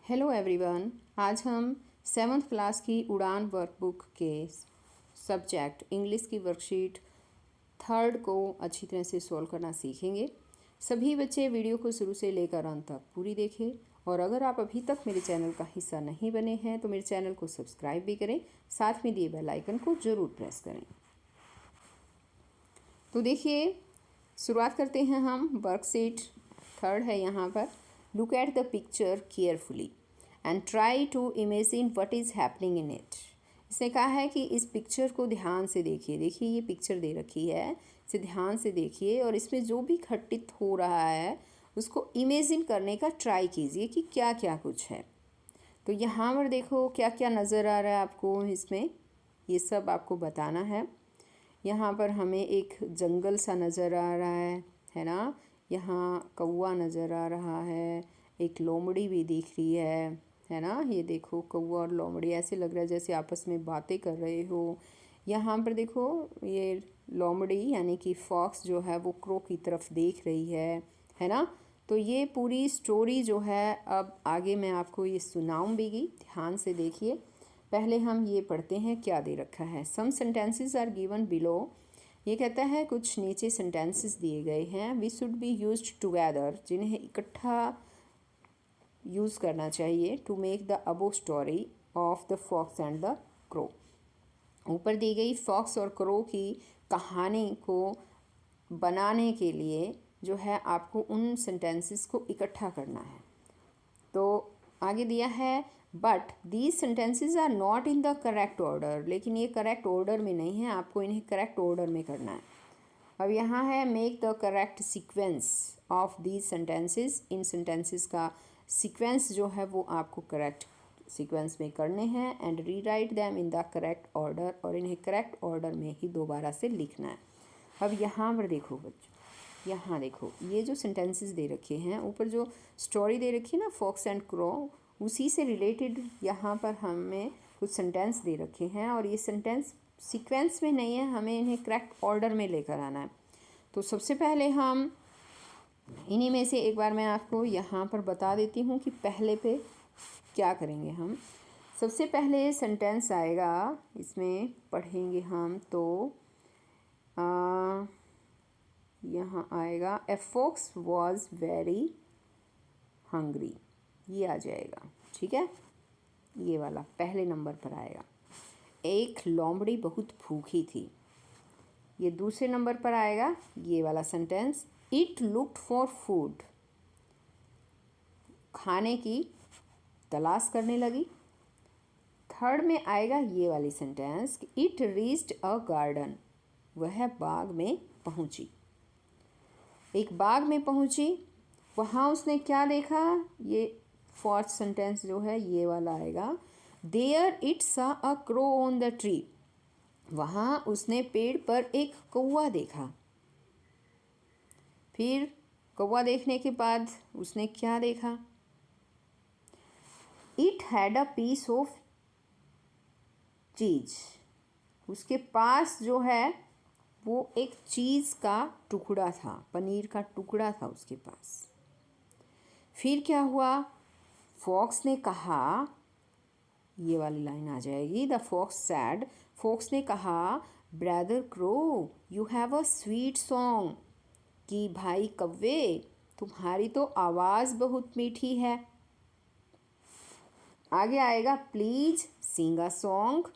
Hello everyone. आज हम 7th class की उड़ान वर्कबुक के सब्जेक्ट इंग्लिश की वर्कशीट 3rd को अच्छी तरह से सॉल्व करना सीखेंगे। सभी बच्चे वीडियो को शुरू से लेकर अंत तक पूरी देखें और अगर आप अभी तक मेरे चैनल का हिस्सा नहीं बने हैं तो मेरे चैनल को सब्सक्राइब भी करें, साथ में दिए बेल आइकन को ज़रूर प्रेस करें। तो देखिए, शुरुआत करते हैं हम। वर्कशीट 3rd है यहाँ पर। Look at the picture carefully and try to imagine what is happening in it. इसने कहा है कि इस पिक्चर को ध्यान से देखिए। देखिए, ये पिक्चर दे रखी है, इसे ध्यान से देखिए और इसमें जो भी घटित हो रहा है उसको इमेजिन करने का ट्राई कीजिए कि क्या क्या कुछ है। तो यहाँ पर देखो क्या क्या नज़र आ रहा है आपको, इसमें ये सब आपको बताना है। यहाँ पर हमें एक जंगल सा नज़र आ रहा है ना। यहाँ कौवा नज़र आ रहा है, एक लोमड़ी भी दिख रही है ना। ये देखो, कौवा और लोमड़ी ऐसे लग रहा है जैसे आपस में बातें कर रहे हो। यहाँ पर देखो, ये लोमड़ी यानी कि फॉक्स जो है वो क्रो की तरफ देख रही है ना। तो ये पूरी स्टोरी जो है अब आगे मैं आपको ये सुनाऊंगी, ध्यान से देखिए। पहले हम ये पढ़ते हैं क्या दे रखा है। Some sentences are given below. ये कहता है कुछ नीचे सेंटेंसेस दिए गए हैं। We should be used together, जिन्हें इकट्ठा यूज़ करना चाहिए। To make the above story of the fox and the crow. ऊपर दी गई फॉक्स और क्रो की कहानी को बनाने के लिए जो है आपको उन सेंटेंसेस को इकट्ठा करना है। तो आगे दिया है but these sentences are not in the correct order. लेकिन ये करेक्ट ऑर्डर में नहीं है, आपको इन्हें करेक्ट ऑर्डर में करना है। अब यहाँ है make the correct sequence of these sentences. In sentences का सीक्वेंस जो है वो आपको करेक्ट सीक्वेंस में करने हैं। And re right them in the correct order, और इन्हें करेक्ट ऑर्डर में ही दोबारा से लिखना है। अब यहाँ पर देखो बच्चों, यहाँ देखो, ये जो सेंटेंसेस दे रखे हैं, ऊपर जो स्टोरी दे रखी है ना फॉक्स एंड क्रो, उसी से रिलेटेड यहाँ पर हमें कुछ सेंटेंस दे रखे हैं और ये सेंटेंस सीक्वेंस में नहीं है, हमें इन्हें करेक्ट ऑर्डर में लेकर आना है। तो सबसे पहले हम इन्हीं में से एक बार मैं आपको यहाँ पर बता देती हूँ कि पहले पे क्या करेंगे हम। सबसे पहले सेंटेंस आएगा, इसमें पढ़ेंगे हम तो यहाँ आएगा a fox was very hungry, ये आ जाएगा। ठीक है, ये वाला पहले नंबर पर आएगा। एक लोमड़ी बहुत भूखी थी, ये दूसरे नंबर पर आएगा। ये वाला sentence it looked for food, खाने की तलाश करने लगी। थर्ड में आएगा ये वाली sentence it reached a garden, वह बाग में पहुंची। एक बाग में पहुंची, वहाँ उसने क्या देखा, ये फोर्थ सेंटेंस जो है ये वाला आएगा। देयर इट सा a crow on the tree, वहाँ उसने पेड़ पर एक कौवा देखा। फिर कौवा देखने के बाद उसने क्या देखा, it had a piece of cheese, उसके पास जो है वो एक चीज़ का टुकड़ा था, पनीर का टुकड़ा था उसके पास। फिर क्या हुआ, फॉक्स ने कहा, ये वाली लाइन आ जाएगी। द फॉक्स सैड, फॉक्स ने कहा brother crow you have a sweet song, कि भाई कव्वे तुम्हारी तो आवाज़ बहुत मीठी है। आगे आएगा प्लीज सिंग अ सॉन्ग,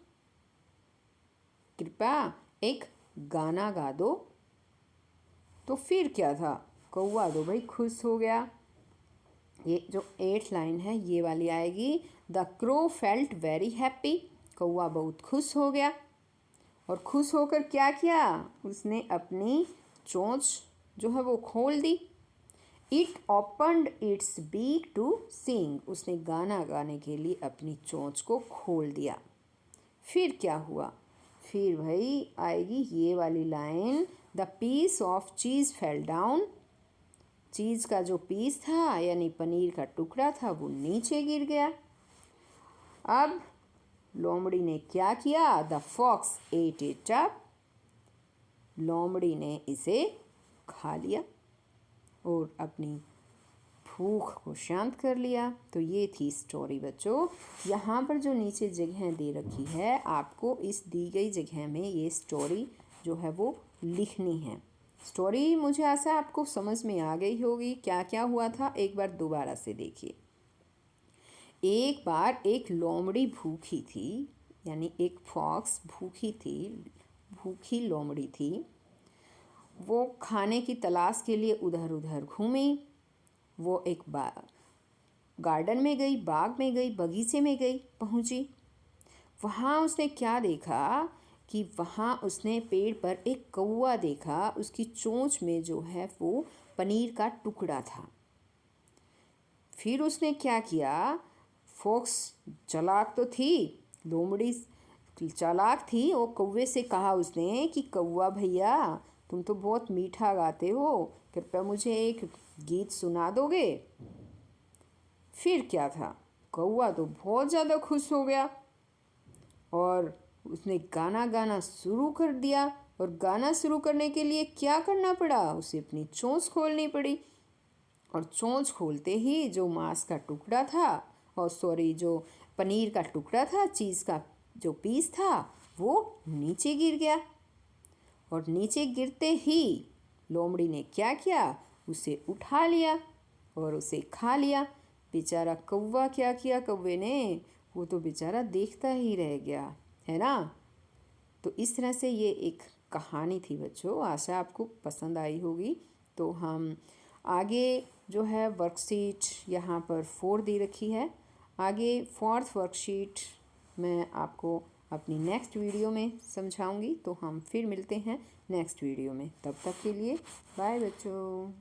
कृपया एक गाना गा दो। तो फिर क्या था, कौवा तो भाई खुश हो गया। ये जो 8th लाइन है ये वाली आएगी। The crow felt very happy, कौवा बहुत खुश हो गया। और खुश होकर क्या किया, उसने अपनी चोंच जो है वो खोल दी। It opened it's beak to sing, उसने गाना गाने के लिए अपनी चोंच को खोल दिया। फिर क्या हुआ, फिर भाई आएगी ये वाली line the piece of cheese fell down, cheese का जो पीस था यानी पनीर का टुकड़ा था वो नीचे गिर गया। अब लोमड़ी ने क्या किया, the fox ate it up, लोमड़ी ने इसे खा लिया और अपनी भूख को शांत कर लिया। तो ये थी स्टोरी बच्चों। यहाँ पर जो नीचे जगह दे रखी है, आपको इस दी गई जगह में ये स्टोरी जो है वो लिखनी है। स्टोरी मुझे आशा आपको समझ में आ गई होगी। क्या क्या हुआ था एक बार दोबारा से देखिए। एक बार एक लोमड़ी भूखी थी, यानी एक फॉक्स भूखी थी, भूखी लोमड़ी थी। वो खाने की तलाश के लिए उधर उधर घूमी। वो एक गार्डन में गई, बाग में गई, बगीचे में गई, पहुंची। वहाँ उसने क्या देखा कि वहाँ उसने पेड़ पर एक कौवा देखा। उसकी चोंच में जो है वो पनीर का टुकड़ा था। फिर उसने क्या किया, फॉक्स चालाक तो थी, लोमड़ी चालाक थी। वो कौवे से कहा उसने कि कौवा भैया, तुम तो बहुत मीठा गाते हो, कृपया मुझे एक गीत सुना दोगे। फिर क्या था, कौवा तो बहुत ज़्यादा खुश हो गया और उसने गाना गाना शुरू कर दिया। और गाना शुरू करने के लिए क्या करना पड़ा, उसे अपनी चोंच खोलनी पड़ी। और चोंच खोलते ही जो मांस का टुकड़ा था, और सॉरी जो पनीर का टुकड़ा था, चीज़ का जो पीस था, वो नीचे गिर गया। और नीचे गिरते ही लोमड़ी ने क्या किया, उसे उठा लिया और उसे खा लिया। बेचारा कौवा क्या किया कौवे ने, वो तो बेचारा देखता ही रह गया, है ना। तो इस तरह से ये एक कहानी थी बच्चों। आशा आपको पसंद आई होगी। तो हम आगे जो है वर्कशीट यहाँ पर 4 दे रखी है। आगे 4th वर्कशीट मैं आपको अपनी नेक्स्ट वीडियो में समझाऊंगी। तो हम फिर मिलते हैं नेक्स्ट वीडियो में। तब तक के लिए बाय बच्चों।